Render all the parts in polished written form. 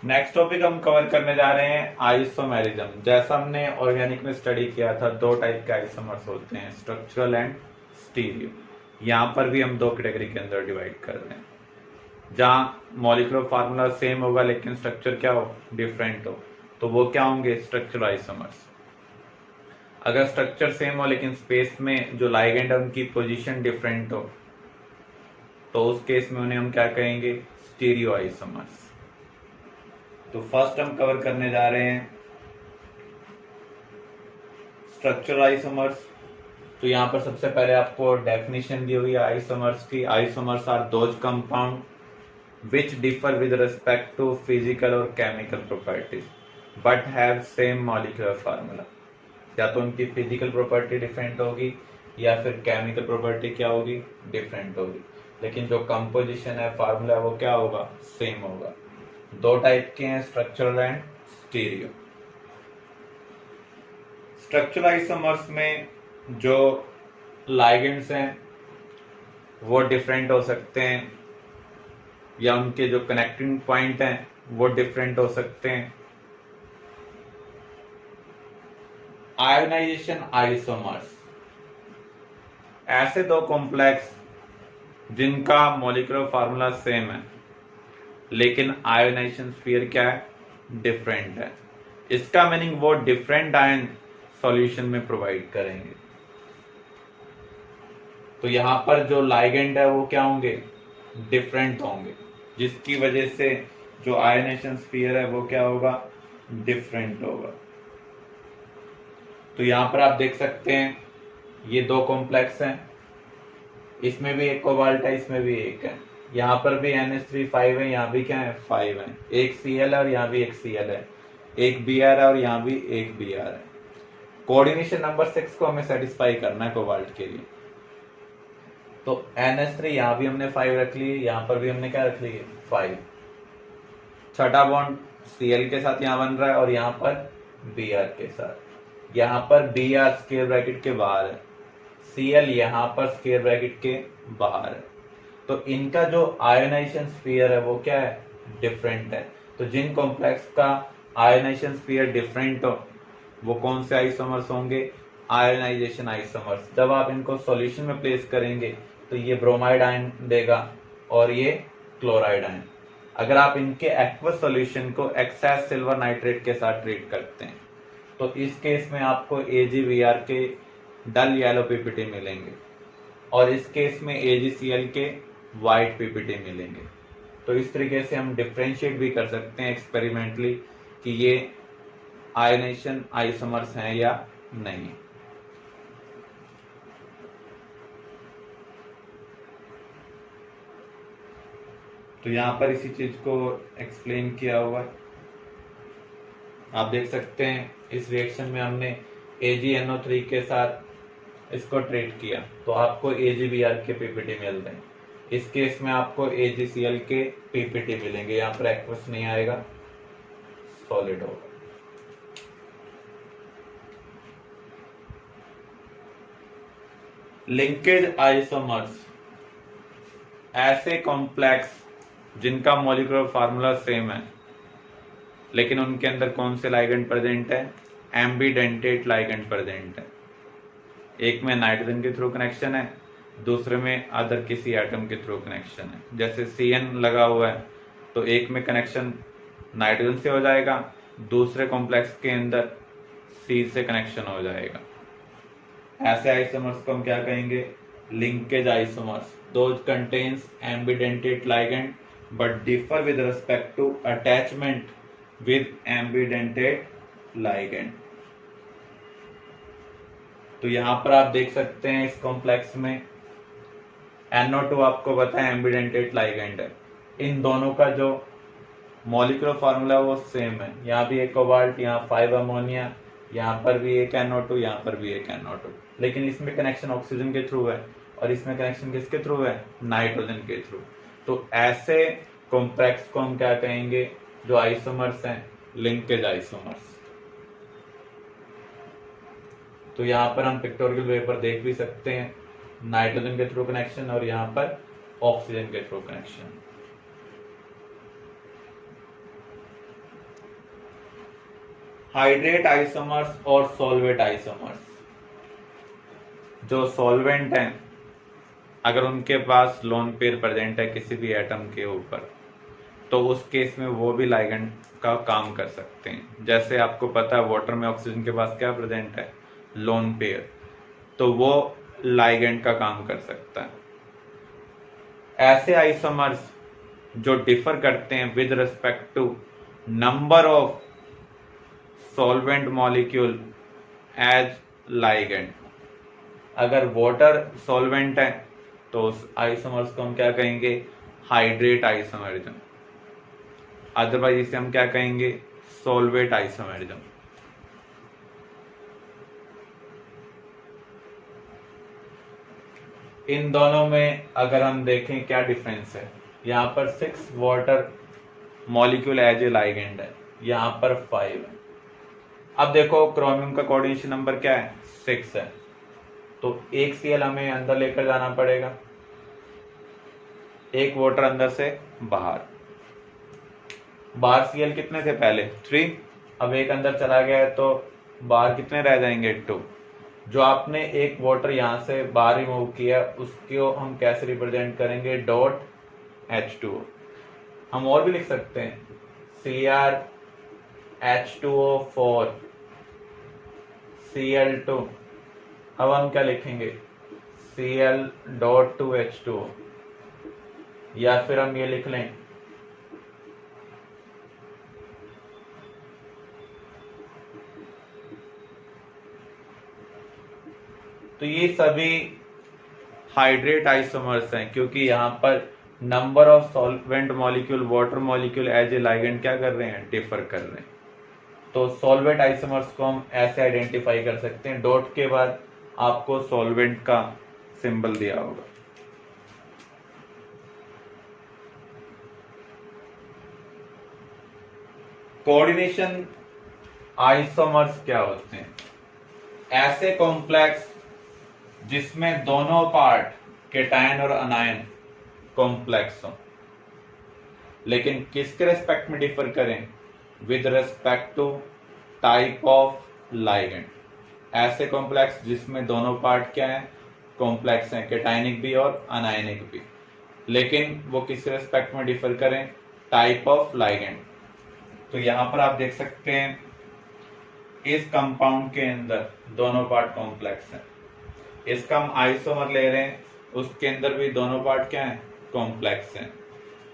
Next topic हम cover करने जा रहे हैं आइसोमेरिज्म। जैसा हमने ऑर्गेनिक में स्टडी किया था, दो टाइप के आइसोमर्स होते हैं, स्ट्रक्चरल एंड स्टीरियो। यहाँ पर भी हम दो कैटेगरी के अंदर डिवाइड कर रहे हैं, जहाँ मॉलिक्यूलर फार्मूला सेम होगा लेकिन स्ट्रक्चर क्या हो, डिफरेंट हो, तो वो क्या होंगे, स्ट्रक्चरल आइसोमर्स। अगर स्ट्रक्चर सेम हो लेकिन स्पेस में जो लाइगेंड है उनकी पोजीशन डिफरेंट हो, तो उस केस में उन्हें हम क्या कहेंगे, स्टीरियो आइसोमर्स। तो फर्स्ट हम कवर करने जा रहे हैं स्ट्रक्चरल आइसोमर्स। तो यहाँ पर सबसे पहले आपको डेफिनेशन दी हुई है आइसोमर्स की। Isomers are those compound which differ with respect to physical और chemical properties but have same molecular formula. या तो उनकी फिजिकल प्रॉपर्टी डिफरेंट होगी या फिर केमिकल प्रॉपर्टी क्या होगी, डिफरेंट होगी, लेकिन जो कंपोजिशन है, फार्मूला, वो क्या होगा, सेम होगा। दो टाइप के हैं, structural and stereo. Structural isomers में जो लाइगेंड्स हैं वो डिफरेंट हो सकते हैं, या उनके जो कनेक्टिंग पॉइंट हैं वो डिफरेंट हो सकते हैं। आयोनाइजेशन आइसोमर्स, ऐसे दो कॉम्प्लेक्स जिनका मॉलिक्यूलर फार्मूला सेम है लेकिन आयोनाइजेशन स्फीयर क्या है, डिफरेंट है। इसका मीनिंग वो डिफरेंट आयन सॉल्यूशन में प्रोवाइड करेंगे। तो यहां पर जो लाइगेंड है वो क्या होंगे, डिफरेंट होंगे, जिसकी वजह से जो आयोनाइजेशन स्फीयर है वो क्या होगा, डिफरेंट होगा। तो यहां पर आप देख सकते हैं ये दो कॉम्प्लेक्स हैं, इसमें भी एक कोबाल्ट है, इसमें भी एक है। यहाँ पर भी NH3 5 है, यहाँ भी क्या है, 5 है। एक Cl है और यहाँ भी एक Cl है। एक Br है और यहाँ भी एक Br है। कोऑर्डिनेशन नंबर 6 को हमें सेटिस्फाई करना है कोबाल्ट के लिए। तो NH3 यहाँ भी हमने 5 रख ली, यहाँ पर भी हमने क्या रख ली, 5। छठा बॉन्ड Cl के साथ यहाँ बन रहा है और यहाँ पर Br के साथ। यहाँ पर Br स्क्वायर ब्रैकेट के बाहर है, Cl यहाँ पर स्क्वायर ब्रैकेट के बाहर है। तो इनका जो आयोनाइजेशन स्फीयर है वो क्या है, डिफरेंट है। तो जिन कॉम्प्लेक्स का आयोनाइजेशन स्फीयर डिफरेंट हो वो कौन से आइसोमर्स होंगे, आयोनाइजेशन आइसोमर्स। जब आप इनको सॉल्यूशन में प्लेस करेंगे तो ये ब्रोमाइड आयन देगा और ये क्लोराइड आयन। अगर आप इनके एक्वस सॉल्यूशन को एक्सेस सिल्वर नाइट्रेट के साथ ट्रीट करते हैं तो इस केस में आपको AgBr के डल येलो पीपीटी मिलेंगे और इस केस में AgCl के वाइट पीपीटी मिलेंगे। तो इस तरीके से हम डिफ्रेंशिएट भी कर सकते हैं एक्सपेरिमेंटली कि ये आयोनाइजेशन आइसोमर्स हैं या नहीं। तो यहाँ पर इसी चीज को एक्सप्लेन किया हुआ है, आप देख सकते हैं। इस रिएक्शन में हमने AgNO3 के साथ इसको ट्रीट किया तो आपको AgBr के पीपीटी मिल रहे हैं। इस केस में आपको AgCl के पीपीटी मिलेंगे, यहाँ पर एक्वस नहीं आएगा, सॉलिड होगा। लिंकेज आइसोमर्स, ऐसे कॉम्प्लेक्स जिनका मॉलिक्यूलर फार्मूला सेम है लेकिन उनके अंदर कौन से लाइगेंड प्रेजेंट है, एम्बीडेंटेट लाइगेंड प्रेजेंट है। एक में नाइट्रोजन के थ्रू कनेक्शन है, दूसरे में अदर किसी एटम के थ्रू कनेक्शन है। जैसे CN लगा हुआ है तो एक में कनेक्शन नाइट्रोजन से हो जाएगा, दूसरे कॉम्प्लेक्स के अंदर C से कनेक्शन हो जाएगा। ऐसे आइसोमर्स को हम क्या कहेंगे, linkage isomers. Those contains ambidentate ligand but differ with respect to attachment with ambidentate ligand. तो यहां पर आप देख सकते हैं इस कॉम्प्लेक्स में NO2 आपको पता है एम्बीडेंटेट लाइगेंड है। इन दोनों का जो मॉलिक्यूलर फार्मूला वो सेम है। यहाँ भी एक कोबाल्ट, यहाँ 5 अमोनिया, यहाँ पर भी एक NO2, यहाँ पर भी एक NO2, लेकिन इसमें कनेक्शन ऑक्सीजन के थ्रू है और इसमें कनेक्शन किसके थ्रू है, नाइट्रोजन के थ्रू। तो ऐसे कॉम्प्लेक्स को हम क्या कहेंगे, जो आइसोमर्स हैं, लिंकेज आइसोमर्स। तो यहाँ पर हम पिक्टोरियल वे पर देख भी सकते हैं नाइट्रोजन के थ्रू कनेक्शन और यहाँ पर ऑक्सीजन के थ्रू कनेक्शन। हाइड्रेट आइसोमर्स और सॉल्वेट आइसोमर्स। जो सॉल्वेंट हैं, अगर उनके पास लोन पेयर प्रेजेंट है किसी भी एटम के ऊपर, तो उस केस में वो भी लाइगेंड का काम कर सकते हैं। जैसे आपको पता है वाटर में ऑक्सीजन के पास क्या प्रेजेंट है, लोन पेयर, तो वो लाइगेंड का काम कर सकता है। ऐसे आइसोमर्स जो डिफर करते हैं with respect to number of solvent molecule as ligand. अगर वाटर सॉल्वेंट है तो उस आइसोमर्स को हम क्या कहेंगे, हाइड्रेट आइसोमरिज्म। अदरवाइज इसे हम क्या कहेंगे, सॉल्वेट आइसोमरिज्म। इन दोनों में अगर हम देखें क्या डिफरेंस है, यहाँ पर 6 water molecule as a ligand है, यहाँ पर 5 है। अब देखो क्रोमियम का कोऑर्डिनेशन नंबर क्या है, 6 है, तो एक Cl हमें अंदर लेकर जाना पड़ेगा, एक वाटर अंदर से बाहर। बाहर Cl कितने थे पहले, 3, अब एक अंदर चला गया है तो बाहर कितने रह जाएंगे, 2। जो आपने एक वाटर यहां से बाहर रिमूव किया उसको हम कैसे रिप्रेजेंट करेंगे, डॉट H2O। हम और भी लिख सकते हैं, Cr H2O4 Cl2। अब हम क्या लिखेंगे, Cl डॉट टू H2O, या फिर हम ये लिख लें तो ये सभी हाइड्रेट आइसोमर्स हैं, क्योंकि यहाँ पर number of solvent molecule water molecule as a ligand क्या कर रहे हैं, डिफर कर रहे हैं। तो सॉल्वेंट आइसोमर्स को हम ऐसे आइडेंटिफाई कर सकते हैं, डॉट के बाद आपको सॉल्वेंट का सिंबल दिया होगा। कोऑर्डिनेशन आइसोमर्स क्या होते हैं, ऐसे कॉम्प्लेक्स जिसमें दोनों पार्ट केटायन और अनायन कॉम्प्लेक्स हो, लेकिन किसके रेस्पेक्ट में डिफर करें, with respect to type of ligand. ऐसे कॉम्प्लेक्स जिसमें दोनों पार्ट क्या है, कॉम्प्लेक्स हैं, केटायनिक भी और अनायनिक भी, लेकिन वो किस रेस्पेक्ट में डिफर करें, टाइप ऑफ लाइगेंड। तो यहां पर आप देख सकते हैं इस कंपाउंड के अंदर दोनों पार्ट कॉम्प्लेक्स हैं, इसका हम आइसोमर ले रहे हैं, उसके अंदर भी दोनों पार्ट क्या है, कॉम्प्लेक्स हैं।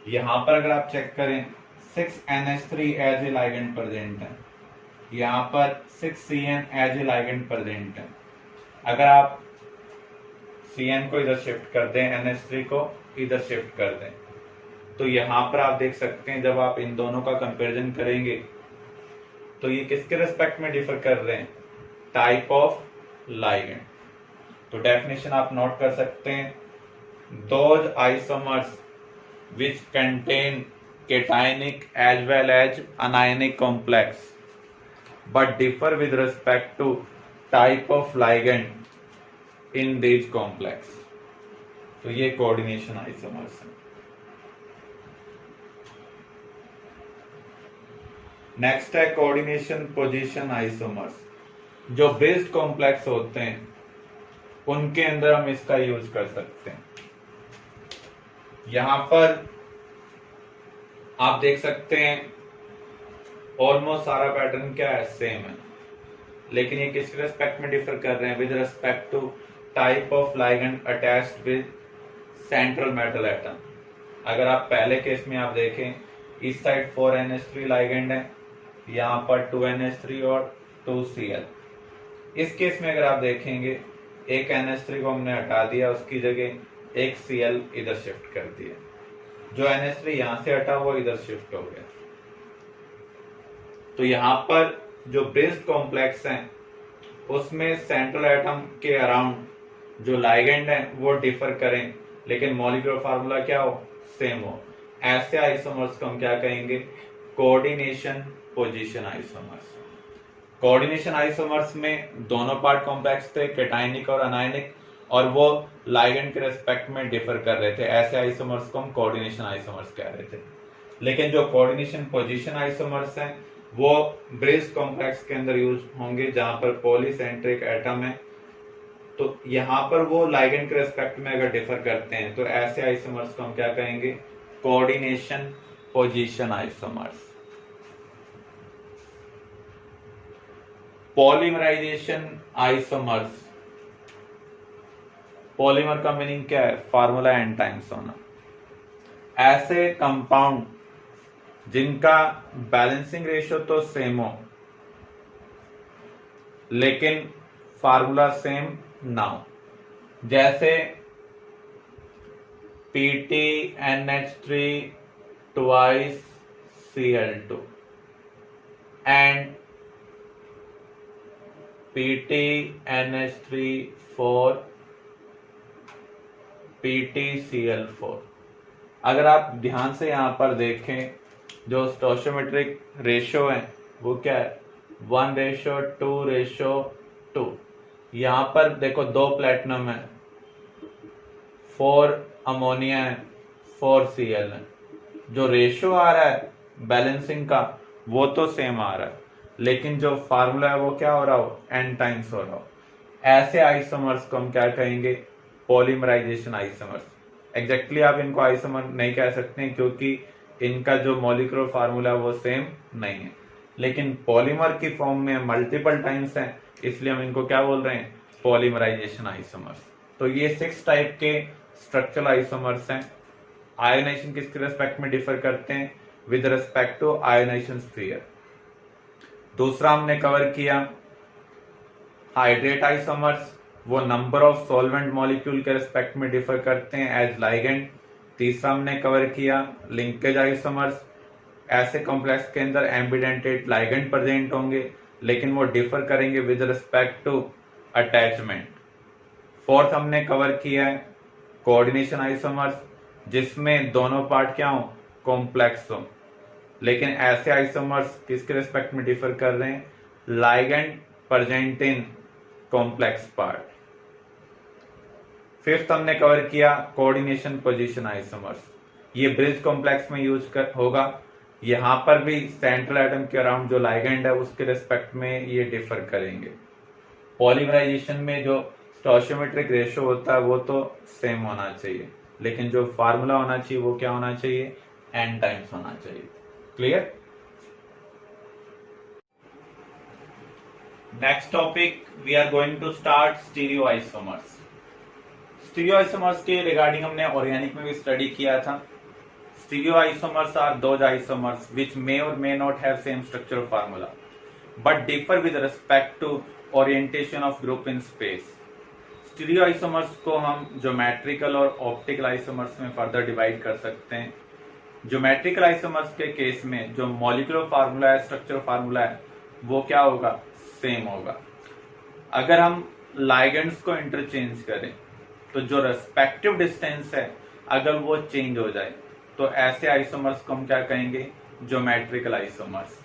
यहां पर अगर आप चेक करें 6NH3 as a ligand present है, यहाँ पर 6CN as a ligand present है। अगर आप Cn को इधर शिफ्ट कर दें, NH3 को इधर शिफ्ट कर दें, तो यहाँ पर आप देख सकते हैं जब आप इन दोनों का कंपैरिजन करेंगे तो ये किसके रेस्पेक्ट में डिफर कर रहे हैं, टाइप ऑफ लाइगेंड। तो डेफिनेशन आप नोट कर सकते हैं, those isomers which contain cationic as well as anionic complex but differ with respect to type of ligand in these complex। तो ये कोऑर्डिनेशन आइसोमर्स है। नेक्स्ट है कोऑर्डिनेशन पोजीशन आइसोमर्स। जो बेस्ड कॉम्प्लेक्स होते हैं उनके अंदर हम इसका यूज कर सकते हैं। यहां पर आप देख सकते हैं ऑलमोस्ट सारा पैटर्न क्या है, सेम है, लेकिन ये किस रेस्पेक्ट में डिफर कर रहे हैं, with respect to type of ligand attached with central metal atom. अगर आप पहले केस में आप देखें, इस साइड 4NH3 लाइगेंड है, यहाँ पर 2NH3 और 2Cl। इस केस में अगर आप देखेंगे एक NH3 को हमने हटा दिया, उसकी जगह एक Cl इधर शिफ्ट कर दिया, जो NH3 यहां से हटा वो इधर शिफ्ट हो गया। तो यहां पर जो बेस्ड कॉम्प्लेक्स हैं उसमें सेंट्रल एटम के अराउंड जो लाइगेंड है वो डिफर करें, लेकिन मॉलिक्यूलर फार्मूला क्या हो, सेम हो। ऐसे आइसोमर्स को हम क्या कहेंगे, coordination position isomers. Coordination isomers में दोनों पार्ट कॉम्प्लेक्स थे, केटायनिक और अनायनिक, और वो लाइगेंड के रेस्पेक्ट में डिफर कर रहे थे। ऐसे आइसोमर्स को हम कोऑर्डिनेशन आइसोमर्स कह रहे थे। लेकिन जो कोऑर्डिनेशन पोजीशन आइसोमर्स हैं वो ब्रिज कॉम्प्लेक्स के अंदर यूज होंगे जहां पर पॉलीसेंट्रिक एटम है। तो यहां पर वो लाइगेंड के रेस्पेक्ट में अगर डिफर करते हैं तो ऐसे आइसोमर्स को हम क्या कहेंगे, coordination position isomers. Polymerization isomers, polymer का मीनिंग क्या है, फार्मूला एन टाइम्स होना। ऐसे कंपाउंड जिनका बैलेंसिंग रेशियो तो सेम हो लेकिन फार्मूला सेम ना हो, जैसे PTNH3 twice Cl2 and PTNH3 4 PTCl4। अगर आप ध्यान से यहां पर देखें जो स्टोइचोमेट्रिक रेशियो है वो क्या है, 1:2:2। यहां पर देखो 2 प्लेटिनम है, 4 अमोनिया है, 4 Cl है। जो रेशियो आ रहा है बैलेंसिंग का वो तो सेम आ रहा है, लेकिन जो फार्मूला है वो क्या हो रहा हो, n टाइम्स हो रहा हो। ऐसे आइसोमर्स को हम क्या कहेंगे, पॉलीमराइजेशन आइसोमर्स। एग्जैक्टली आप इनको आइसोमर नहीं कह सकते हैं क्योंकि इनका जो मॉलिक्यूलर फार्मूला वो सेम नहीं है, लेकिन पॉलीमर की फॉर्म में मल्टीपल टाइम्स है, इसलिए हम इनको क्या बोल रहे हैं, पॉलीमराइजेशन आइसोमर्स। तो ये 6 टाइप के स्ट्रक्चरल आइसोमर्स हैं। आयोनाइजेशन किसके रेस्पेक्ट में डिफर करते हैं, with respect to ionization sphere. दूसरा हमने कवर किया हाइड्रेट आइसोमर्स, वो नंबर ऑफ सॉल्वेंट मॉलिक्यूल के रेस्पेक्ट में डिफर करते हैं एज लाइगेंड। तीसरा हमने कवर किया लिंकेज आइसोमर्स, ऐसे कॉम्प्लेक्स के अंदर एम्बिडेंटेड लाइगेंड प्रेजेंट होंगे लेकिन वो डिफर करेंगे with respect to attachment. Fourth हमने कवर किया है कोऑर्डिनेशन आइसोमर्स, जिसमें दोनों पार्ट क्या हो, कॉम्प्लेक्स हो, लेकिन ऐसे आइसोमर्स किसके रिस्पेक्ट में डिफर कर रहे हैं, ligand present in complex part. Fifth हमने कवर किया कोऑर्डिनेशन पोजीशन आइसोमर्स, ये ब्रिज कॉम्प्लेक्स में यूज होगा। यहां पर भी सेंट्रल एटम के अराउंड जो लाइगेंड है उसके रिस्पेक्ट में ये डिफर करेंगे। पॉलीमराइजेशन में जो स्टोइचोमेट्रिक रेशियो होता है वो तो सेम होना चाहिए, लेकिन जो फार्मूला होना चाहिए वो क्या होना चाहिए, n टाइम्स होना चाहिए। Clear. Next topic we are going to start stereoisomers. Stereoisomers के रिगार्डिंग हमने ऑर्गेनिक में भी स्टडी किया था। Stereoisomers are those isomers which may or may not have same structural formula but differ with respect to orientation of group in space। Stereoisomers को हम geometrical और optical isomers में फर्दर डिवाइड कर सकते हैं। ज्योमेट्रिकल आइसोमर्स के case में जो मॉलिक्यूलर फार्मूला है, स्ट्रक्चरल फार्मूला है, वो क्या होगा, सेम होगा। अगर हम लाइगेंड्स को इंटरचेंज करें तो जो रेस्पेक्टिव डिस्टेंस है अगर वो चेंज हो जाए तो ऐसे आइसोमर्स को हम क्या कहेंगे, ज्योमेट्रिकल आइसोमर्स।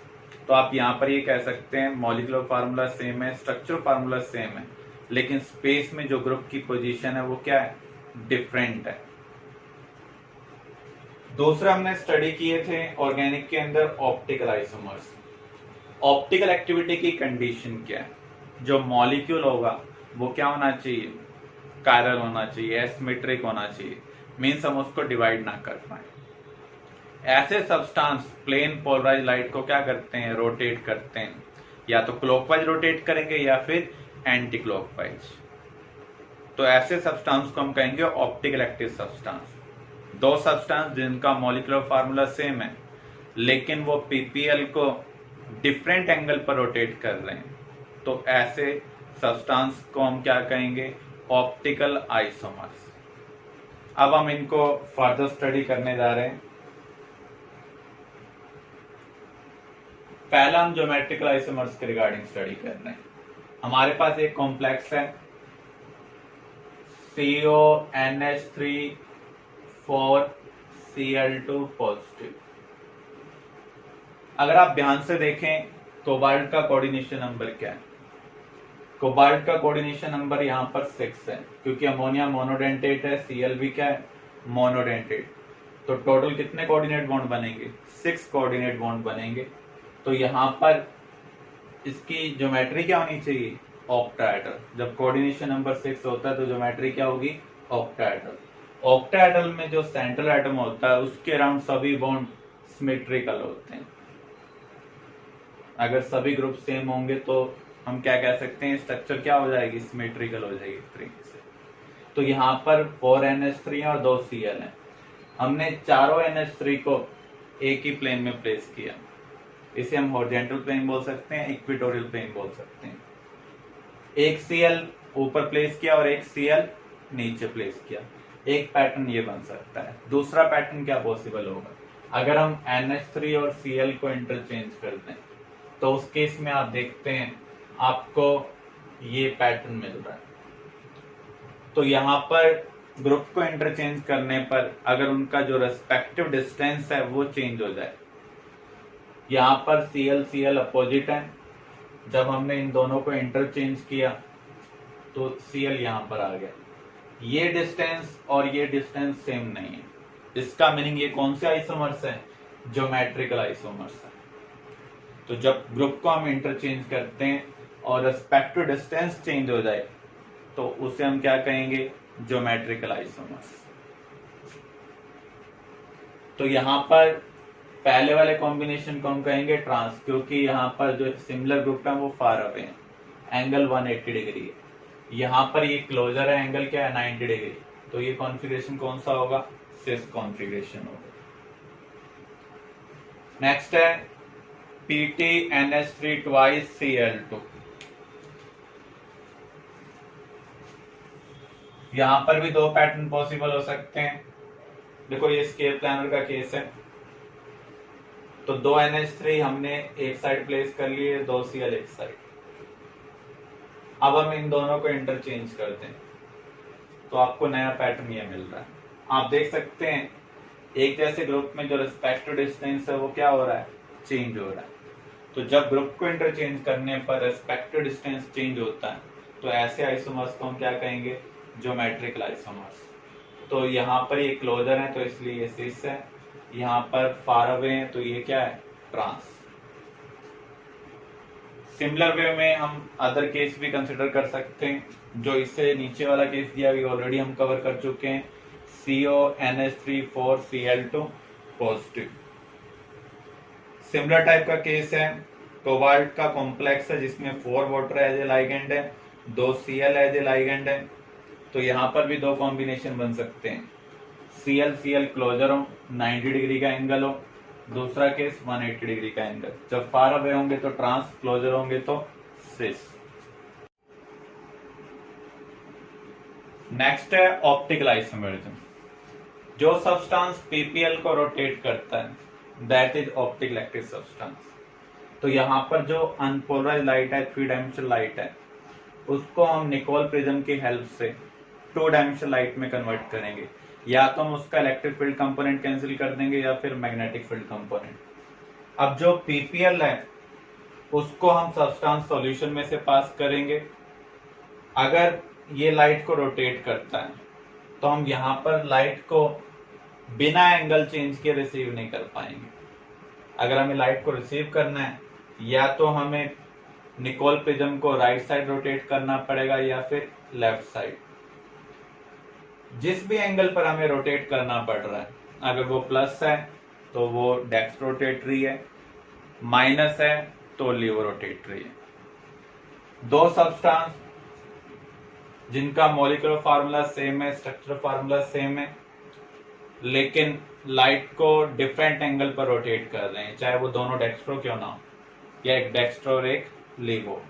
तो आप यहां पर ये कह सकते हैं मॉलिक्यूलर फार्मूला सेम है, स्ट्रक्चरल फार्मूला सेम है, लेकिन स्पेस में जो ग्रुप की पोजीशन है वो क्या है, डिफरेंट है। दूसरा हमने स्टडी किए थे ऑर्गेनिक के अंदर ऑप्टिकल आइसोमर्स। ऑप्टिकल एक्टिविटी की कंडीशन क्या है, जो मॉलिक्यूल होगा वो क्या होना चाहिए, कायरल होना चाहिए, एसिमेट्रिक होना चाहिए, मीन्स हम उसको डिवाइड ना कर पाए। ऐसे सब्सटेंस प्लेन पोलराइज लाइट को क्या करते हैं, रोटेट करते हैं, या तो क्लॉकवाइज रोटेट करेंगे या फिर एंटी क्लॉकवाइज। तो ऐसे सब्सटेंस को हम कहेंगे ऑप्टिकल एक्टिव सब्सटेंस। दो सब्सटेंस जिनका मॉलिक्यूलर फार्मूला सेम है लेकिन वो पीपीएल को डिफरेंट एंगल पर रोटेट कर रहे हैं, तो ऐसे सब्सटेंस को हम क्या कहेंगे, ऑप्टिकल आइसोमर्स। अब हम इनको फर्दर स्टडी करने जा रहे हैं। पहला हम ज्योमेट्रिकल आइसोमर्स के रिगार्डिंग स्टडी कर रहे हैं। हमारे पास एक कॉम्प्लेक्स है CONH3 4 Cl2 पॉजिटिव। अगर आप ध्यान से देखें कोबाल्ट का कोऑर्डिनेशन नंबर क्या है, कोबाल्ट का कोऑर्डिनेशन नंबर यहाँ पर 6 है क्योंकि अमोनिया मोनोडेंटेट है, Cl भी क्या है, मोनोडेंटेट। तो टोटल कितने कोऑर्डिनेट बॉन्ड बनेंगे, 6 कोऑर्डिनेट बॉन्ड बनेंगे। तो यहाँ पर इसकी ज्योमेट्री क्या होनी चाहिए, ऑक्टाहेड्रल। जब कोऑर्डिनेशन नंबर 6 होता है तो ज्योमेट्री क्या होगी, ऑक्टाहेड्रल। ऑक्टाहेड्रल में जो सेंट्रल एटम होता है उसके अराउंड सभी बॉन्ड सिमेट्रिकल होते हैं। अगर सभी ग्रुप सेम होंगे तो हम क्या कह सकते हैं, स्ट्रक्चर क्या हो जाएगी, सिमेट्रिकल हो जाएगी इस तरीके से। तो यहाँ पर 4 NH3 और 2 Cl हैं। हमने चारों NH3 को एक ही प्लेन में प्लेस किया। इसे हम हॉरिजॉन्टल प्लेन बोल सकते हैं, इक्वेटोरियल प्लेन बोल सकते हैं। एक Cl ऊपर प्लेस किया और एक Cl नीचे प्लेस किया। एक पैटर्न ये बन सकता है। दूसरा पैटर्न क्या पॉसिबल होगा, अगर हम NH3 और Cl को इंटरचेंज कर दें तो उस केस में आप देखते हैं आपको ये पैटर्न मिल रहा है। तो यहाँ पर ग्रुप को इंटरचेंज करने पर अगर उनका जो रेस्पेक्टिव डिस्टेंस है वो चेंज हो जाए, यहाँ पर Cl अपोजिट है, जब हमने इन दोनों को इंटरचेंज किया तो Cl यहाँ पर आ गया। ये डिस्टेंस और ये डिस्टेंस सेम नहीं है। इसका मीनिंग ये कौन से आइसोमर्स है, ज्योमेट्रिकल आइसोमर्स है। तो जब ग्रुप को हम इंटरचेंज करते हैं और रेस्पेक्टिव डिस्टेंस चेंज हो जाए तो उसे हम क्या कहेंगे, ज्योमेट्रिकल आइसोमर्स। तो यहाँ पर पहले वाले कॉम्बिनेशन को हम कहेंगे ट्रांस, क्योंकि यहाँ पर जो सिमिलर ग्रुप है वो फार अवे है, एंगल 180 डिग्री है। यहाँ पर ये क्लोजर है, एंगल क्या है, 90 डिग्री। तो ये कॉन्फ़िगरेशन कौन सा होगा, सिस कॉन्फ़िगरेशन होगा। नेक्स्ट है PtNH3 twice Cl2। यहाँ पर भी दो पैटर्न पॉसिबल हो सकते हैं। देखो ये स्केल प्लानर का केस है, तो 2 NH3 हमने एक साइड प्लेस कर लिए, 2 Cl एक साइड। अब हम इन दोनों को इंटरचेंज करते हैं तो आपको नया पैटर्न ये मिल रहा है। आप देख सकते हैं एक जैसे ग्रुप में जो रेस्पेक्टिव डिस्टेंस है वो क्या हो रहा है, चेंज हो रहा है। तो जब ग्रुप को इंटरचेंज करने पर रेस्पेक्टिव डिस्टेंस चेंज होता है तो ऐसे आइसोमर्स को हम क्या कहेंगे, ज्योमेट्रिकल आइसोमर्स। तो यहाँ पर ये क्लोजर है तो इसलिए ये सिस है, यहाँ पर फार अवे है तो ये क्या है, ट्रांस। सिमिलर वे में हम अदर केस भी कंसिडर कर सकते हैं। जो इससे नीचे वाला केस दिया अभी ऑलरेडी हम कवर कर चुके हैं, CONH3 4 Cl2 positive. Similar type का केस है, कोबाल्ट का कॉम्प्लेक्स है जिसमें 4 वाटर एज ए लाइगेंड है, 2 Cl एज ए लाइगेंड है। तो यहाँ पर भी दो कॉम्बिनेशन बन सकते हैं, Cl क्लोजर हो, 90 डिग्री का एंगल हो। दूसरा केस 180 डिग्री का एंगल। जब फार अवे होंगे तो ट्रांस, क्लोजर होंगे तो सिस। नेक्स्ट है ऑप्टिकल आइसोमेरिज्म। जो सब्सटेंस PPL को रोटेट करता है that is optical active substance. तो यहाँ पर जो अनपोलराइज्ड लाइट है, 3 डायमेंशनल लाइट है, उसको हम निकोल प्रिज्म की हेल्प से 2 डायमेंशनल लाइट में कन्वर्ट करेंगे। या तो हम उसका इलेक्ट्रिक फील्ड कंपोनेंट कैंसिल कर देंगे या फिर मैग्नेटिक फील्ड कंपोनेंट। अब जो PPL है उसको हम सब्सटेंस सॉल्यूशन में से पास करेंगे। अगर ये लाइट को रोटेट करता है तो हम यहाँ पर लाइट को बिना एंगल चेंज के रिसीव नहीं कर पाएंगे। अगर हमें लाइट को रिसीव करना है या तो हमें निकोल प्रिज्म को राइट साइड रोटेट करना पड़ेगा या फिर लेफ्ट साइड। जिस भी एंगल पर हमें रोटेट करना पड़ रहा है, अगर वो प्लस है तो वो डेक्स्ट्रो रोटेटरी है, माइनस है तो लीवो रोटेटरी है। दो सब्सटेंस जिनका मॉलिक्यूलर फार्मूला सेम है, स्ट्रक्चरल फार्मूला सेम है, लेकिन लाइट को डिफरेंट एंगल पर रोटेट कर रहे हैं, चाहे वो दोनों डेक्स्ट्रो क्यों ना हो, या एक डेक्स्ट्रो और एक लीवो।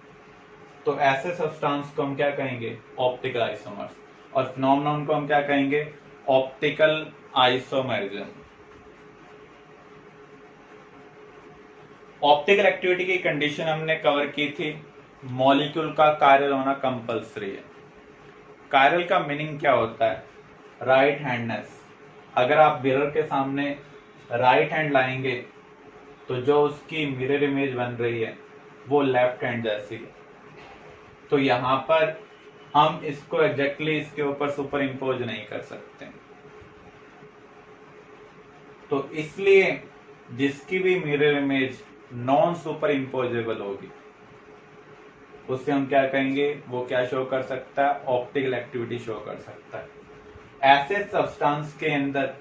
तो ऐसे सब्सटेंस को हम क्या कहेंगे, ऑप्टिकल आइसोमर्स। और फिनोमेनन को हम क्या कहेंगे, ऑप्टिकल आइसोमेरिज्म। ऑप्टिकल एक्टिविटी की कंडीशन हमने कवर की थी, मॉलिक्यूल का कायरल होना कंपल्सरी है। कायरल का मीनिंग क्या होता है, राइट हैंडनेस। अगर आप मिरर के सामने राइट हैंड लाएंगे तो जो उसकी मिरर इमेज बन रही है वो लेफ्ट हैंड जैसी है। तो यहाँ पर हम इसको एग्जैक्टली इसके ऊपर सुपर इम्पोज नहीं कर सकते। तो इसलिए जिसकी भी mirror image non super imposable होगी, उससे हम क्या कहेंगे, वो क्या शो कर सकता है, ऑप्टिकल एक्टिविटी शो कर सकता है। ऐसे सब्सटेंस के अंदर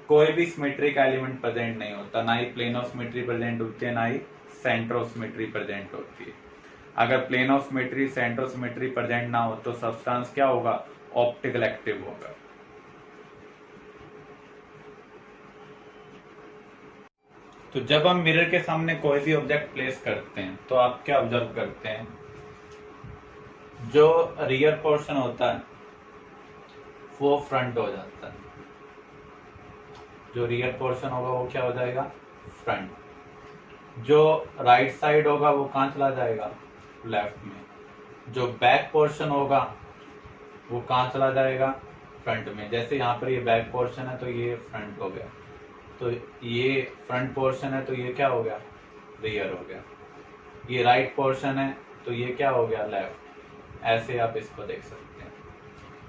कोई भी सिमेट्रिक एलिमेंट प्रेजेंट नहीं होता, ना ही प्लेन ऑफ सिमेट्री प्रेजेंट होती है, ना ही सेंटर ऑफ सिमेट्री प्रेजेंट होती है। अगर plane of symmetry, centre of symmetry present ना हो तो सब्सटेंस क्या होगा, ऑप्टिकल एक्टिव होगा। तो जब हम मिरर के सामने कोई भी ऑब्जेक्ट प्लेस करते हैं तो आप क्या ऑब्जर्व करते हैं, जो रियर पोर्शन होता है वो फ्रंट हो जाता है, जो रियर पोर्शन होगा वो क्या हो जाएगा, फ्रंट। जो राइट साइड होगा वो कहाँ चला जाएगा, लेफ्ट में। जो बैक पोर्शन होगा वो कहाँ चला जाएगा, फ्रंट में। जैसे यहाँ पर ये बैक पोर्शन है तो ये फ्रंट हो गया, तो ये फ्रंट पोर्शन है तो ये क्या हो गया, रियर हो गया। ये राइट पोर्शन है तो ये क्या हो गया, लेफ्ट। ऐसे आप इसको देख सकते हैं।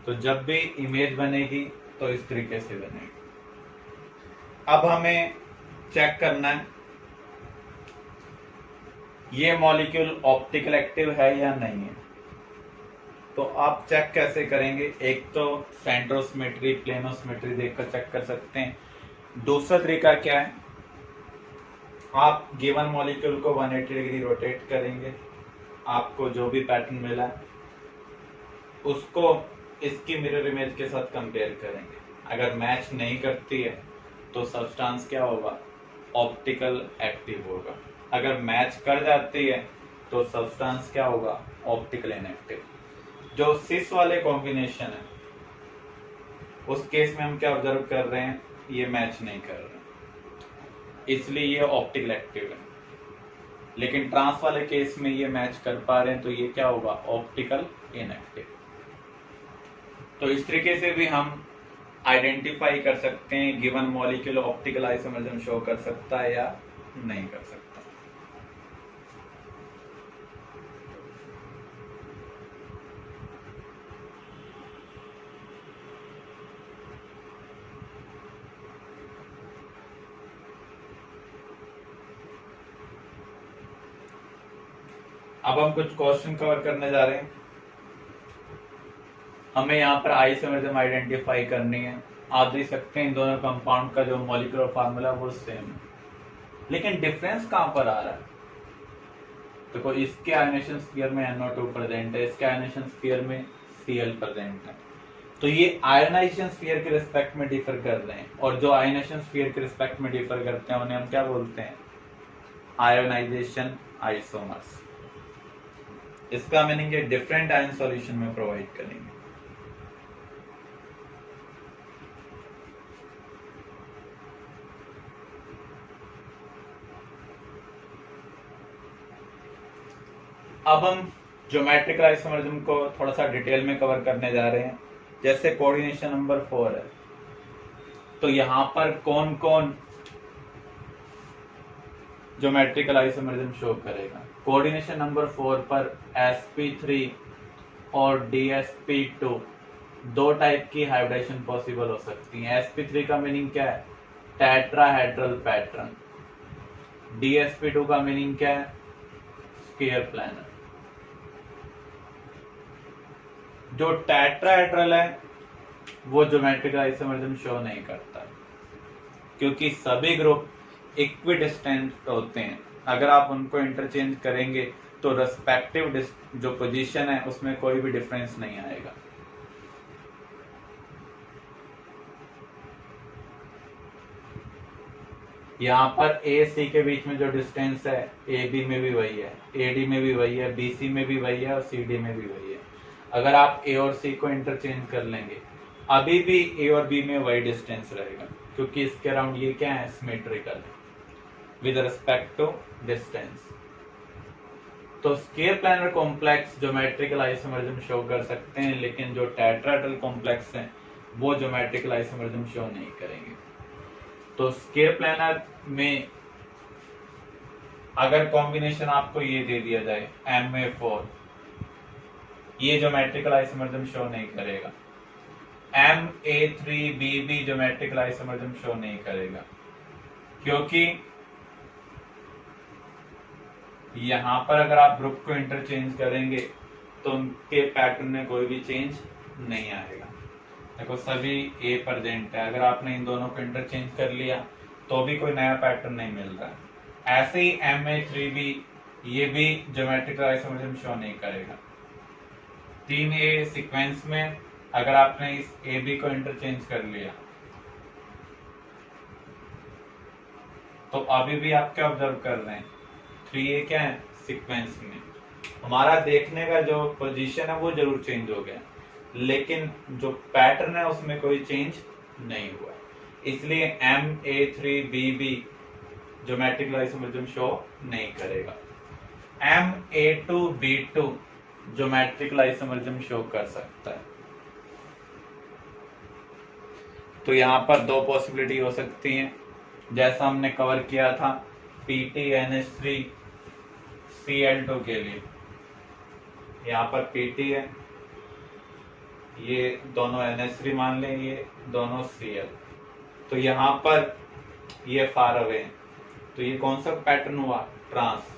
तो जब भी इमेज बनेगी तो इस तरीके से बनेगी। अब हमें चेक करना है ये मॉलिक्यूल ऑप्टिकल एक्टिव है या नहीं है। तो आप चेक कैसे करेंगे, एक तो centre of symmetry, plane of symmetry देखकर चेक कर सकते हैं। दूसरा तरीका क्या है, आप गिवन मॉलिक्यूल को 180 डिग्री रोटेट करेंगे, आपको जो भी पैटर्न मिला उसको इसकी मिरर इमेज के साथ कंपेयर करेंगे। अगर मैच नहीं करती है तो सब्सटेंस क्या होगा, ऑप्टिकल एक्टिव होगा। अगर मैच कर जाती है तो सब्सटेंस क्या होगा, ऑप्टिकल इनएक्टिव। जो सिस वाले कॉम्बिनेशन है उस केस में हम क्या ऑब्जर्व कर रहे हैं, ये मैच नहीं कर रहे, इसलिए ये ऑप्टिकल एक्टिव है। लेकिन ट्रांस वाले केस में ये मैच कर पा रहे हैं तो ये क्या होगा, ऑप्टिकल इनएक्टिव। तो इस तरीके से भी हम आइडेंटिफाई कर सकते हैं given molecule optical isomerism show कर सकता है या नहीं कर सकता। अब हम कुछ क्वेश्चन कवर करने जा रहे हैं। हमें यहाँ पर आइसोमरिज्म आइडेंटिफाई करनी है। आप देख सकते हैं इन दोनों कंपाउंड का जो मॉलिक्यूलर फार्मूला वो सेम है, लेकिन डिफरेंस कहाँ पर आ रहा है। देखो इसके आयोनेशन स्फीयर में NO2 प्रेजेंट है, इसके आयोनेशन स्फीयर में Cl प्रेजेंट है। तो ये आयोनाइजेशन स्फीयर के रिस्पेक्ट में डिफर कर रहे हैं, और जो आयोनाइजेशन स्फीयर के रिस्पेक्ट में डिफर करते हैं उन्हें हम क्या बोलते हैं, आयोनाइजेशन आइसोमर्स। इसका मीनिंग ये डिफरेंट आयन सॉल्यूशन में प्रोवाइड करेंगे। अब हम ज्योमेट्रिकल आइसोमरिज्म को थोड़ा सा डिटेल में कवर करने जा रहे हैं। जैसे कोऑर्डिनेशन नंबर 4 है, तो यहां पर कौन कौन ज्योमेट्रिकल आइसोमरिज्म शो करेगा। कोऑर्डिनेशन नंबर 4 पर sp3 और dsp2 दो टाइप की हाइब्रिडेशन पॉसिबल हो सकती है। sp3 का मीनिंग क्या है, टेट्राहेड्रल पैटर्न। dsp2 का मीनिंग क्या है, स्क्वायर प्लानर। जो टेट्राहेड्रल है वो ज्योमेट्रिकल आइसोमरिज्म शो नहीं करता, क्योंकि सभी ग्रुप इक्विडिस्टेंट होते हैं। अगर आप उनको इंटरचेंज करेंगे तो रेस्पेक्टिव जो पोजीशन है उसमें कोई भी डिफरेंस नहीं आएगा। यहाँ पर ए सी के बीच में जो डिस्टेंस है ए बी में भी वही है, ए डी में भी वही है, बी सी में भी वही है और सी डी में भी वही है। अगर आप ए और सी को इंटरचेंज कर लेंगे अभी भी ए और बी में वही डिस्टेंस रहेगा, क्योंकि इसके अराउंड ये क्या है, सिमेट्रिकल है विद रिस्पेक्ट टू डिस्टेंस। तो square planar complex geometrical isomerism show कर सकते हैं, लेकिन जो टेट्राहेड्रल कॉम्प्लेक्स हैं वो ज्योमेट्रिकल आइसोमरिज्म शो नहीं करेंगे। तो स्क्वायर प्लानर में अगर कॉम्बिनेशन आपको ये दे दिया जाए Ma4, ये ज्योमेट्रिकल आइसोमरिज्म शो नहीं करेगा। Ma3B भी ज्योमेट्रिकल आइसोमरिज्म शो नहीं करेगा, क्योंकि यहाँ पर अगर आप ग्रुप को इंटरचेंज करेंगे तो उनके पैटर्न में कोई भी चेंज नहीं आएगा। देखो सभी ए प्रेजेंट है, अगर आपने इन दोनों को इंटरचेंज कर लिया तो भी कोई नया पैटर्न नहीं मिल रहा है। ऐसे ही MA3B ये भी ज्योमेट्रिकल आइसोमरिज्म शो नहीं करेगा। 3A सीक्वेंस में अगर आपने इस AB को इंटरचेंज कर लिया तो अभी भी आप क्या ऑब्जर्व कर रहे हैं, 3A क्या है सीक्वेंस में हमारा देखने का जो पोजीशन है वो जरूर चेंज हो गया, लेकिन जो पैटर्न है उसमें कोई चेंज नहीं हुआ, इसलिए MA3B ज्योमेट्रिकल आइसोमरिज्म शो नहीं करेगा। MA2B ज्योमेट्रिकल आइसोमरिज्म शो कर सकता है। तो यहाँ पर दो पॉसिबिलिटी हो सकती हैं, जैसा हमने कवर किया था PTNH3Cl2 के लिए। यहाँ पर PT है, ये दोनों NH3 मान लें, ये दोनों Cl, तो यहाँ पर ये फार अवे है, तो ये कौन सा पैटर्न हुआ, ट्रांस।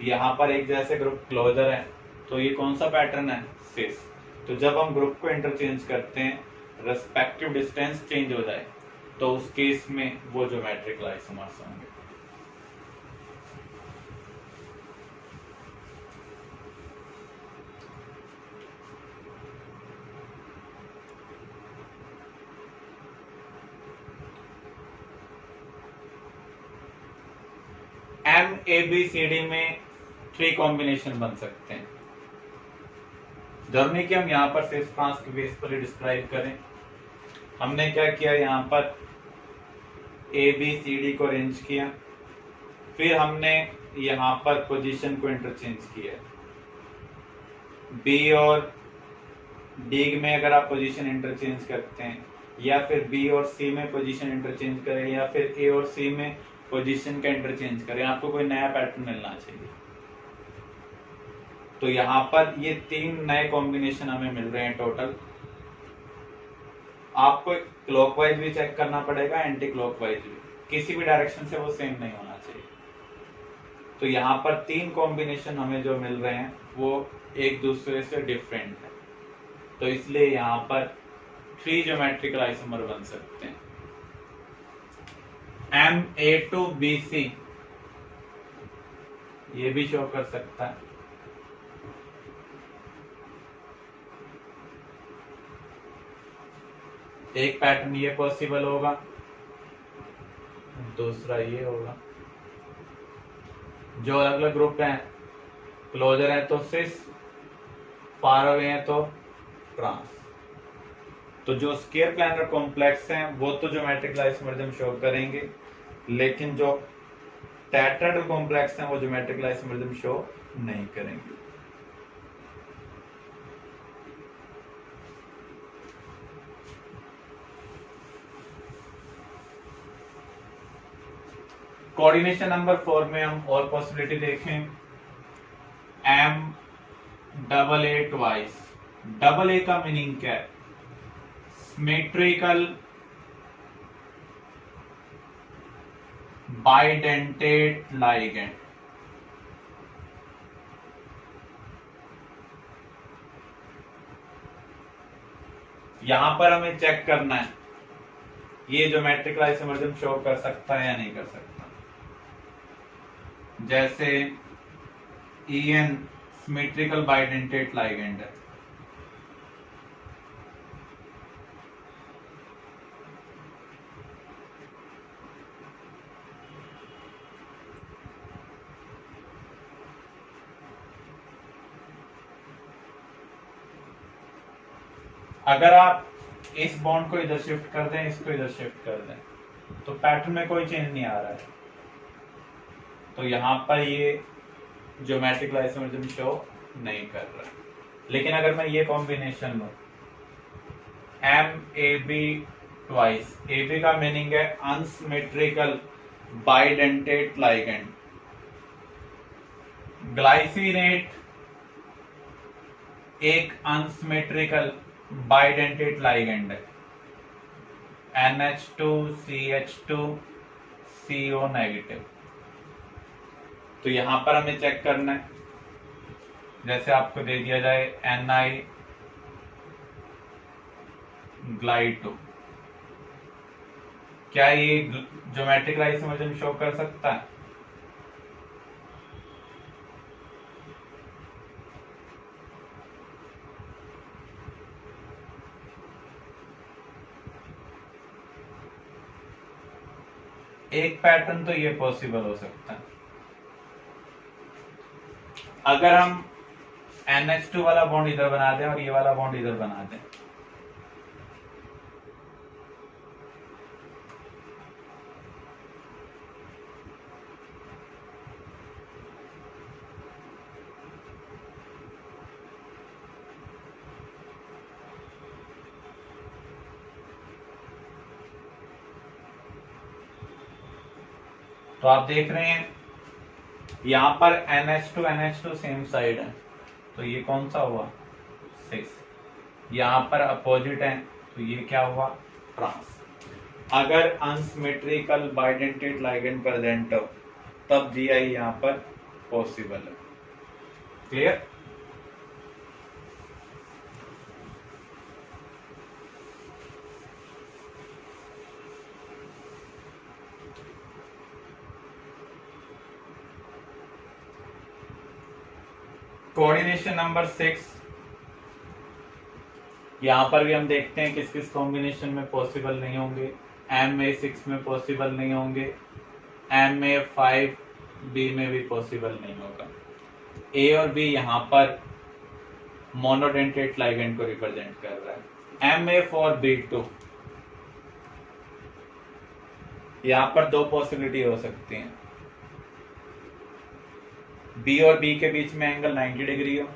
यहाँ पर एक जैसे ग्रुप क्लोजर है, तो ये कौन सा पैटर्न है, सिस। तो जब हम ग्रुप को इंटरचेंज करते हैं, रेस्पेक्टिव डिस्टेंस चेंज हो जाए, तो उस केस में वो ज्योमेट्रिकल आइसोमर्स होंगे। MABCD में 3 कॉम्बिनेशन बन सकते हैं। जरूरी नहीं कि हम यहाँ पर सिर्फ ट्रांस के बेस पर ही डिस्क्राइब करें। हमने क्या किया, यहाँ पर ABCD को अरेंज किया, फिर हमने यहाँ पर पोजीशन को इंटरचेंज किया। B और D में अगर आप पोजीशन इंटरचेंज करते हैं, या फिर B और C में पोजीशन इंटरचेंज करें, या फिर A और C में पोजीशन का इंटरचेंज करें, आपको कोई नया पैटर्न मिलना चाहिए। तो यहाँ पर ये 3 नए कॉम्बिनेशन हमें मिल रहे हैं टोटल। आपको क्लॉकवाइज भी चेक करना पड़ेगा, एंटी क्लॉकवाइज भी, किसी भी डायरेक्शन से वो सेम नहीं होना चाहिए। तो यहाँ पर 3 कॉम्बिनेशन हमें जो मिल रहे हैं वो एक दूसरे से डिफरेंट है, तो इसलिए यहाँ पर 3 ज्योमेट्रिकल आइसोमर बन सकते हैं। MA2BC ये भी शो कर सकता है। एक पैटर्न ये पॉसिबल होगा, दूसरा ये होगा। जो अलग अलग ग्रुप हैं, क्लोजर है तो सिस, फार अवे है तो ट्रांस। तो जो स्केयर प्लानर कॉम्प्लेक्स हैं वो तो ज्योमेट्रिकल आइसोमरिज्म शो करेंगे, लेकिन जो टेट्राहेड्रल कॉम्प्लेक्स हैं वो ज्योमेट्रिकल आइसोमरिज्म शो नहीं करेंगे। कोऑर्डिनेशन नंबर 4 में हम और पॉसिबिलिटी देखें। MAA ट्वाइस, डबल ए का मीनिंग क्या है, सिमेट्रिकल बाइडेंटेट लाइगेंड। यहां पर हमें चेक करना है ये ज्योमेट्रिकल आइसोमरिज्म शो कर सकता है या नहीं कर सकता। जैसे EN सिमेट्रिकल बाइडेंटेट लाइगेंड है, अगर आप इस बॉन्ड को इधर शिफ्ट कर दें, इसको इधर शिफ्ट कर दें, तो पैटर्न में कोई चेंज नहीं आ रहा है। तो यहाँ पर ये ज्योमेट्रिकल आइसोमरिज्म शो नहीं कर रहा है। लेकिन अगर मैं ये कॉम्बिनेशन लूं, MAB ट्वाइस, AB का मीनिंग है अनसिमेट्रिकल बाइडेंटेट लाइगेंड। ग्लाइसिनेट एक अनसिमेट्रिकल बाइडेंटेट लाइगेंड है, NH2CH2CO नेगेटिव। तो यहां पर हमें चेक करना है, जैसे आपको दे दिया जाए Ni ग्लाइड 2, क्या ये ज्योमेट्रिक आइसोमर्स शो कर सकता है? एक पैटर्न तो ये पॉसिबल हो सकता है, अगर हम NH2 वाला बॉन्ड इधर बना दें और ये वाला बॉन्ड इधर बना दें, तो आप देख रहे हैं यहां पर NH2 सेम साइड है, तो ये कौन सा हुआ? 6। यहां पर अपोजिट है, तो ये क्या हुआ? ट्रांस। अगर अनसिमेट्रिकल बाइडेंटेड लाइगेंड प्रेजेंट हो तब GI यहां पर पॉसिबल है। क्लियर? कोऑर्डिनेशन नंबर 6, यहां पर भी हम देखते हैं किस किस कॉम्बिनेशन में पॉसिबल नहीं होंगे। MA6 में पॉसिबल नहीं होंगे, MA5B में भी पॉसिबल नहीं होगा। A और B यहां पर मोनोडेंटेट लाइगेंड को रिप्रेजेंट कर रहा है। MA4B2, यहां पर दो पॉसिबिलिटी हो सकती हैं, B और B के बीच में एंगल 90 डिग्री हो,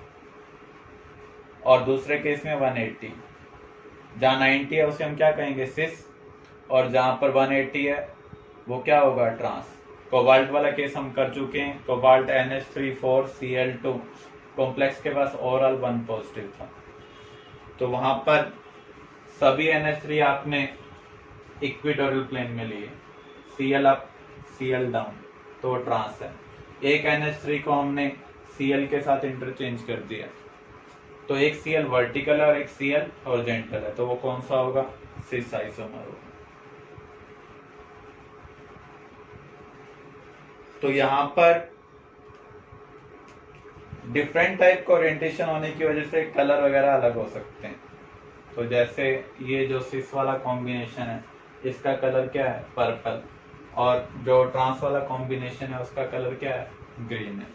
और दूसरे केस में 180। जहां 90 है उसे हम क्या कहेंगे? सिस, और जहां पर 180 है वो क्या होगा? ट्रांस। कोबाल्ट वाला केस हम कर चुके हैं, कोबाल्ट NH3,4Cl2 कॉम्प्लेक्स के पास ओवरऑल 1 पॉजिटिव था, तो वहां पर सभी NH3 आपने इक्वेटोरियल प्लेन में लिए, Cl अप Cl डाउन, तो वो ट्रांस है। एक NH3 को हमने Cl के साथ इंटरचेंज कर दिया, तो एक Cl वर्टिकल है और एक Cl हॉरिजॉन्टल है, तो वो कौन सा होगा? सिस आइसोमर होगा। तो यहां पर डिफरेंट टाइप का ओरिएंटेशन होने की वजह से कलर वगैरह अलग हो सकते हैं। तो जैसे ये जो सिस वाला कॉम्बिनेशन है इसका कलर क्या है? पर्पल, और जो ट्रांस वाला कॉम्बिनेशन है उसका कलर क्या है? ग्रीन है।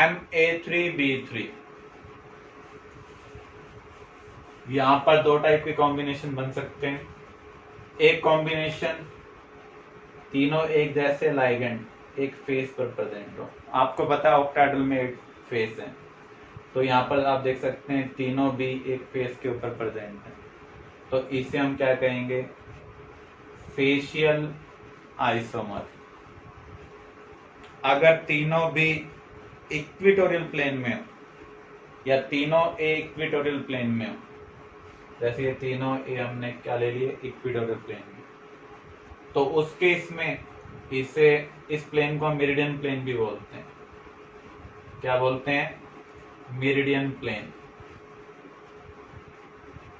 MA3B3, यहां पर दो टाइप के कॉम्बिनेशन बन सकते हैं। एक कॉम्बिनेशन तीनों एक जैसे लाइगेंड एक फेस पर प्रेजेंट हो। आपको पता है ऑक्टाहेड्रल में एक फेस है, तो यहाँ पर आप देख सकते हैं तीनों भी एक फेस के ऊपर प्रेजेंट है, तो इसे हम क्या कहेंगे? Facial isomer. अगर तीनों भी इक्वेटोरियल प्लेन में हो या तीनों ए इक्वेटोरियल प्लेन में हो, जैसे ये तीनों ए हमने क्या ले लिए? इक्वेटोरियल प्लेन में, तो उस केस में इसे इस प्लेन को हम मेरिडियन प्लेन भी बोलते हैं। क्या बोलते हैं? Meridian plane.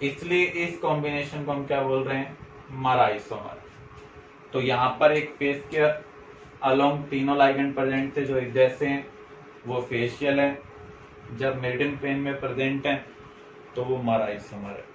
इसलिए इस कॉम्बिनेशन को हम क्या बोल रहे हैं? मर आइसोमर। तो यहां पर एक फेस के अलोंग तीनों लाइगेंड प्रेजेंट थे जो एक जैसे हैं, वो फेशियल है। जब मेरिडियन प्लेन में प्रेजेंट है तो वो मर आइसोमर है।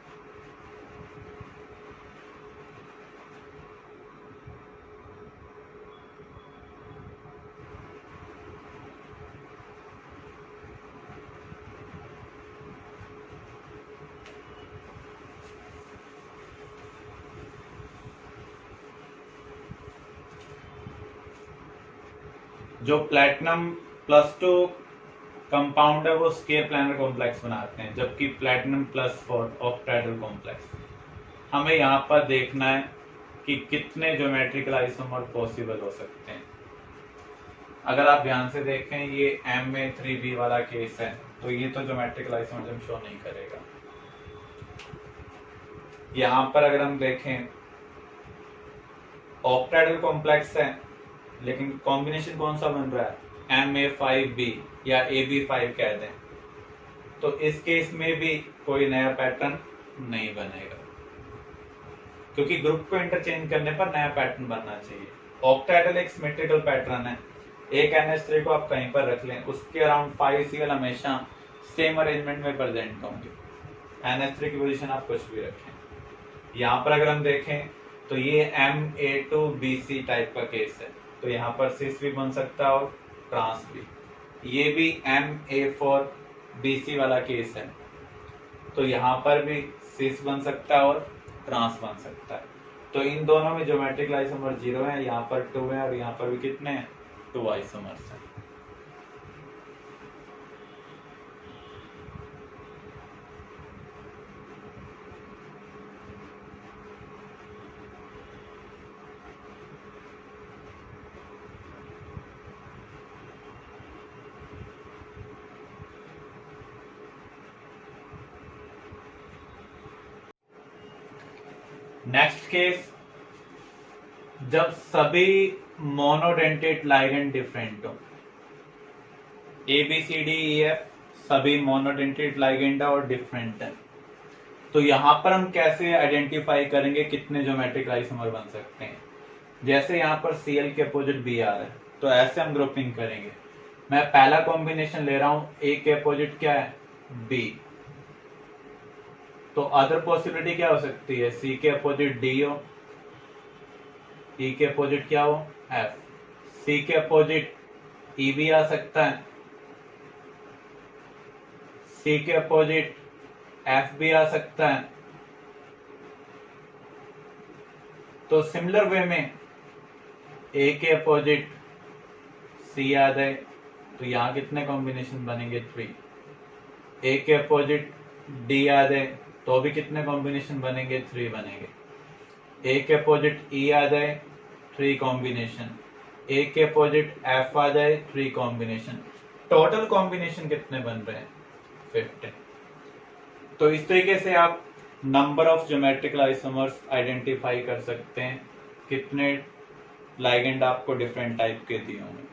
जो प्लैटिनम +2 कंपाउंड है वो स्केयर प्लानर कॉम्प्लेक्स बनाते हैं, जबकि प्लैटिनम +4 ऑक्टाहेड्रल कॉम्प्लेक्स। हमें यहाँ पर देखना है कि कितने ज्योमेट्रिकल आइसोमर पॉसिबल हो सकते हैं। अगर आप ध्यान से देखें ये MA3B वाला केस है, तो ये तो ज्योमेट्रिकल आइसोमर शो नहीं करेगा। यहाँ पर अगर हम देखें ऑक्टाइडल कॉम्प्लेक्स है, लेकिन कॉम्बिनेशन कौन सा बन रहा है, Ma5B या AB5 कह दें, तो इस केस में भी कोई नया पैटर्न नहीं बनेगा, क्योंकि ग्रुप को इंटरचेंज करने पर नया पैटर्न बनना चाहिए। ऑक्टाइडल एक सिमेट्रिकल पैटर्न है, एक NH3 को आप कहीं पर रख लें, उसके अराउंड 5 Cl हमेशा सेम अरेंजमेंट में प्रेजेंट होंगे। NH3 की पोजीशन आप कुछ भी रखें। यहाँ पर अगर हम देखें तो ये Ma2BC टाइप का केस है, तो यहाँ पर सिस भी बन सकता है और ट्रांस भी। ये भी Ma4BC वाला केस है, तो यहाँ पर भी सिस बन सकता है और ट्रांस बन सकता है। तो इन दोनों में ज्योमेट्रिक आइसोमर 0 है, यहाँ पर 2 है और यहाँ पर भी कितने हैं, 2 आइसोमर्स हैं। नेक्स्ट केस, जब सभी मोनोडेंटेट लाइगेंड डिफरेंट हो, ABCDEF सभी मोनोडेंटेट लाइगेंड और डिफरेंट है, तो यहां पर हम कैसे आइडेंटिफाई करेंगे कितने ज्योमेट्रिक आइसोमर बन सकते हैं। जैसे यहां पर Cl के अपोजिट Br है, तो ऐसे हम ग्रुपिंग करेंगे। मैं पहला कॉम्बिनेशन ले रहा हूं, A के अपोजिट क्या है, B, तो अदर पॉसिबिलिटी क्या हो सकती है, C के अपोजिट D हो, E के अपोजिट क्या हो, F, C के अपोजिट E भी आ सकता है, C के अपोजिट F भी आ सकता है। तो सिमिलर वे में A के अपोजिट C आ जाए, तो यहां कितने कॉम्बिनेशन बनेंगे, 3। A के अपोजिट D आ जाए तो भी कितने कॉम्बिनेशन बनेंगे, 3 बनेंगे। A के अपोजिट E आ जाए, 3 कॉम्बिनेशन। A के अपोजिट F आ जाए, 3 कॉम्बिनेशन। टोटल कॉम्बिनेशन कितने बन रहे हैं, 15। तो इस तरीके से आप number of geometrical isomers identify कर सकते हैं, कितने लाइगेंड आपको डिफरेंट टाइप के दिए होंगे।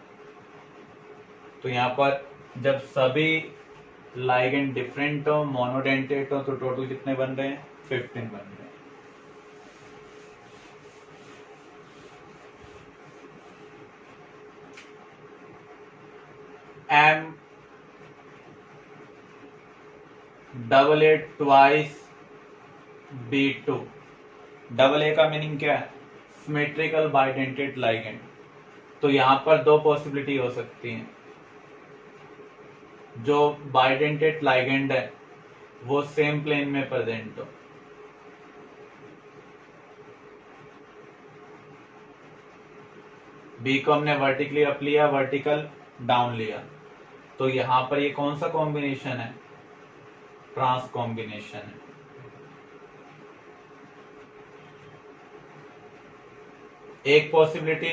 तो यहाँ पर जब सभी लाइगेंड डिफरेंट हो, मोनोडेंटेट हो, तो टोटल कितने बन रहे हैं, 15 बन रहे हैं। M AA twice B2, double A का मीनिंग क्या है, सिमेट्रिकल बाइडेंटेड लाइगेंड। तो यहां पर दो पॉसिबिलिटी हो सकती हैं, जो बाइडेंटेड लाइगेंड है वो सेम प्लेन में प्रेजेंट हो। बी को हमने वर्टिकली अप लिया, वर्टिकल डाउन लिया, तो यहां पर ये कौन सा कॉम्बिनेशन है, ट्रांस कॉम्बिनेशन है। एक पॉसिबिलिटी,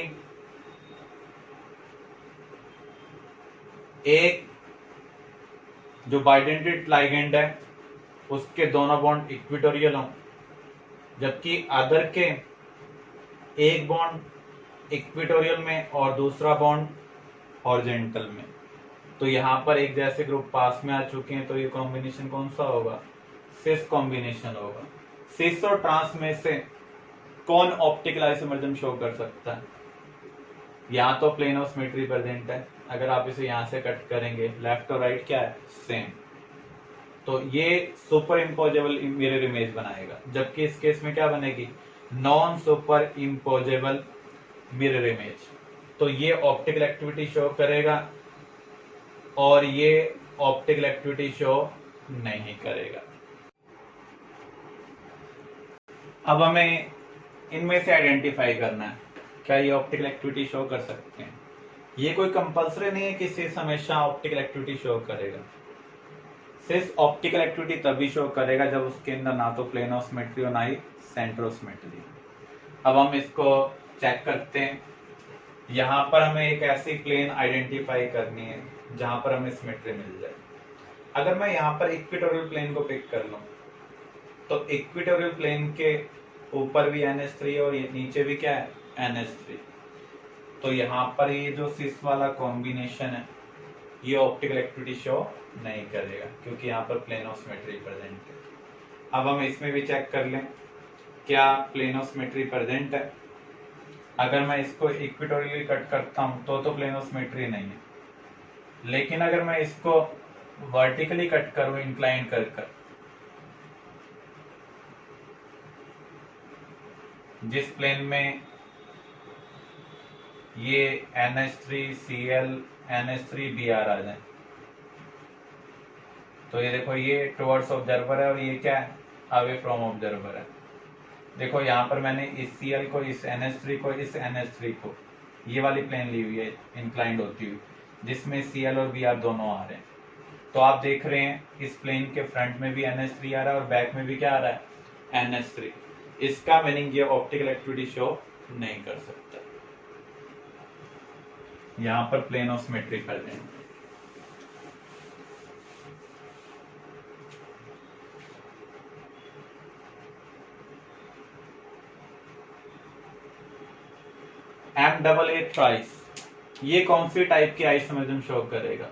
एक जो बाइडेंटेड लाइगेंड है उसके दोनों बॉन्ड इक्विटोरियल हों, जबकि अदर के एक बॉन्ड इक्विटोरियल में और दूसरा बॉन्ड हॉरिजॉन्टल में। तो यहां पर एक जैसे ग्रुप पास में आ चुके हैं, तो ये कॉम्बिनेशन कौन सा होगा, सिस कॉम्बिनेशन होगा। सिस और ट्रांस में से कौन ऑप्टिकल आइसोमरिज्म शो कर सकता है, यहाँ तो प्लेन ऑफ सिमेट्री प्रेजेंट है, अगर आप इसे यहां से कट करेंगे लेफ्ट और राइट क्या है, सेम, तो ये सुपर इम्पोजेबल मिरर इमेज बनाएगा। जबकि इस केस में क्या बनेगी, non super imposable mirror image. तो ये ऑप्टिकल एक्टिविटी शो करेगा और ये ऑप्टिकल एक्टिविटी शो नहीं करेगा। अब हमें इनमें से आइडेंटिफाई करना है, क्या ये ऑप्टिकल एक्टिविटी शो कर सकते हैं। ये कोई कंपलसरी नहीं है कि सिस हमेशा ऑप्टिकल एक्टिविटी शो करेगा। सिस ऑप्टिकल एक्टिविटी तभी शो करेगा जब उसके अंदर ना तो प्लेन ऑफ सिमेट्री और ना ही सेंटर ऑफ सिमेट्री। अब हम इसको चेक करते हैं। यहाँ पर हमें एक ऐसी प्लेन आइडेंटिफाई करनी है जहां पर हमें सिमेट्री मिल जाए। अगर मैं यहाँ पर इक्वेटोरियल प्लेन को पिक कर लूं, तो इक्वेटोरियल प्लेन के ऊपर भी NH3 और नीचे भी क्या है, NH3। तो यहाँ पर ये जो सिस वाला कॉम्बिनेशन है ये ऑप्टिकल एक्टिविटी शो नहीं करेगा क्योंकि यहाँ पर प्लेन ऑफ सिमेट्री प्रेजेंट है। अब हम इसमें भी चेक कर लें क्या प्लेन ऑफ सिमेट्री प्रेजेंट है। अगर मैं इसको इक्वेटोरियली कट करता हूं तो प्लेन ऑफ सिमेट्री नहीं है, लेकिन अगर मैं इसको वर्टिकली कट करूं इंक्लाइन कर जिस प्लेन में ये NH3Cl NH3Br आ जाए, तो ये देखो ये टुवर्ड्स ऑब्जर्वर है और ये क्या है, अवे फ्रॉम ऑब्जर्वर है। देखो यहाँ पर मैंने इस Cl को, इस NH3 को, इस NH3 को, ये वाली प्लेन ली हुई है इंक्लाइंड होती हुई, जिसमें Cl और Br दोनों आ रहे हैं। तो आप देख रहे हैं इस प्लेन के फ्रंट में भी NH3 आ रहा है और बैक में भी क्या आ रहा है, NH3। इसका मीनिंग ये ऑप्टिकल एक्टिविटी शो नहीं कर सकता। यहाँ पर plane of symmetry present. M88 tris, ये कौन सी टाइप की आइसोमेरिज्म शो करेगा।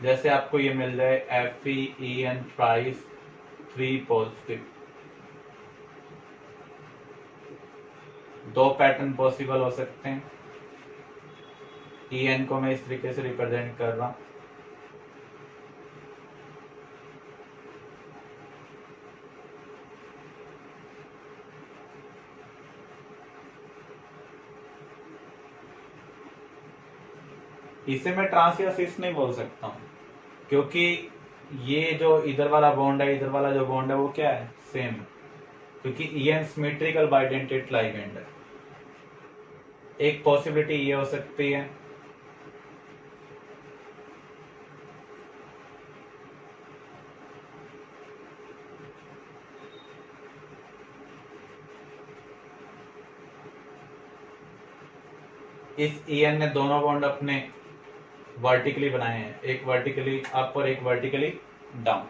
जैसे आपको ये मिल जाए FeEn ट्राइस 3 पॉजिटिव, दो पैटर्न पॉसिबल हो सकते हैं। En को मैं इस तरीके से रिप्रेजेंट कर रहा हूं, इसे मैं ट्रांस या सिस नहीं बोल सकता हूं क्योंकि ये जो इधर वाला बॉन्ड है, इधर वाला जो बॉन्ड है वो क्या है, सेम है, क्योंकि En सिमेट्रिकल बाइडेंटेट लाइगेंड है। एक पॉसिबिलिटी ये हो सकती है इस En ने दोनों बॉन्ड अपने वर्टिकली बनाए हैं, एक वर्टिकली अप और एक वर्टिकली डाउन।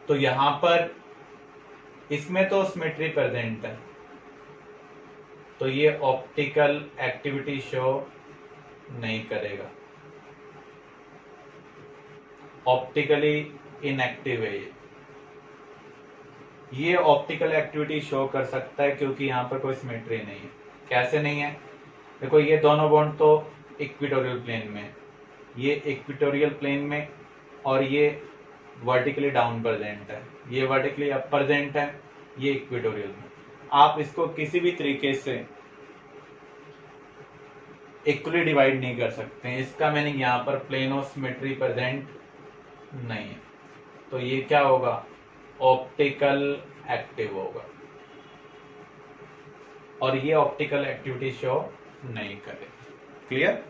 तो यहां पर इसमें तो सिमेट्री प्रेजेंट है, तो ये ऑप्टिकल एक्टिविटी शो नहीं करेगा, ऑप्टिकली इनएक्टिव है ये ऑप्टिकल एक्टिविटी शो कर सकता है क्योंकि यहाँ पर कोई सिमेट्री नहीं है। कैसे नहीं है, देखो ये दोनों बॉन्ड तो इक्वेटोरियल प्लेन में, ये इक्वेटोरियल प्लेन में और ये वर्टिकली डाउन प्रेजेंट है, ये वर्टिकली अप प्रेजेंट है, ये इक्वेटोरियल में। आप इसको किसी भी तरीके से इक्वली डिवाइड नहीं कर सकते हैं। इसका मीनिंग यहाँ पर प्लेन ऑफ सिमेट्री प्रेजेंट नहीं है, तो ये क्या होगा, ऑप्टिकल एक्टिव होगा और ये ऑप्टिकल एक्टिविटी शो नहीं करेगा। क्लियर।